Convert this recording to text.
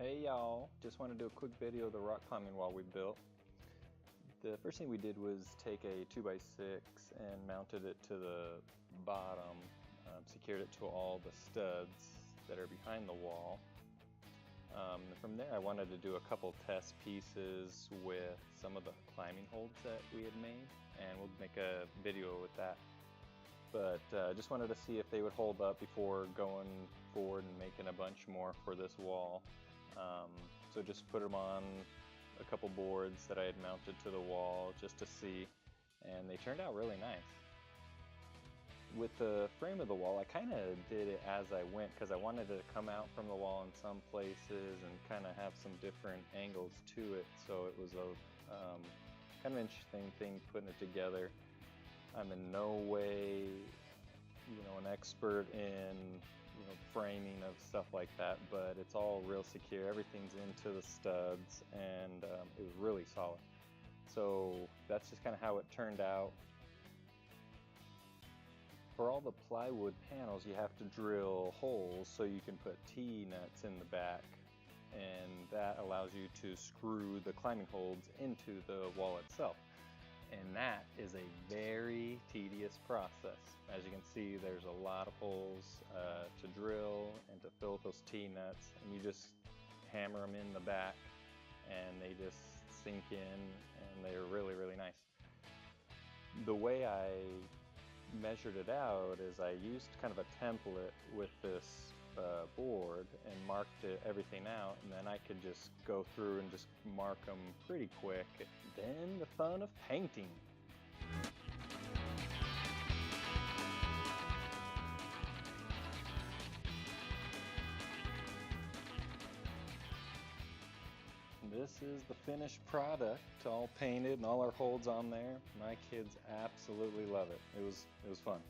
Hey y'all, just want to do a quick video of the rock climbing wall we built. The first thing we did was take a 2x6 and mounted it to the bottom, secured it to all the studs that are behind the wall. From there I wanted to do a couple test pieces with some of the climbing holds that we had made, and we'll make a video with that. But just wanted to see if they would hold up before going forward and making a bunch more for this wall. So just put them on a couple boards that I had mounted to the wall just to see, and they turned out really nice. With the frame of the wall, I kind of did it as I went because I wanted it to come out from the wall in some places and kind of have some different angles to it, so it was a kind of interesting thing putting it together. I'm in no way, an expert in, framing of stuff like that, but it's all real secure. Everything's into the studs, and it was really solid. So that's just kind of how it turned out. For all the plywood panels, you have to drill holes so you can put T-nuts in the back, and that allows you to screw the climbing holds into the wall itself. And that is a very tedious process. As you can see, there's a lot of holes to drill and to fill with those T-nuts, and you just hammer them in the back and they just sink in, and they're really, really nice. The way I measured it out is I used kind of a template with this board and marked everything out, and then I could just go through and just mark them pretty quick. Then the fun of painting. This is the finished product, all painted and all our holds on there. My kids absolutely love it. It was fun.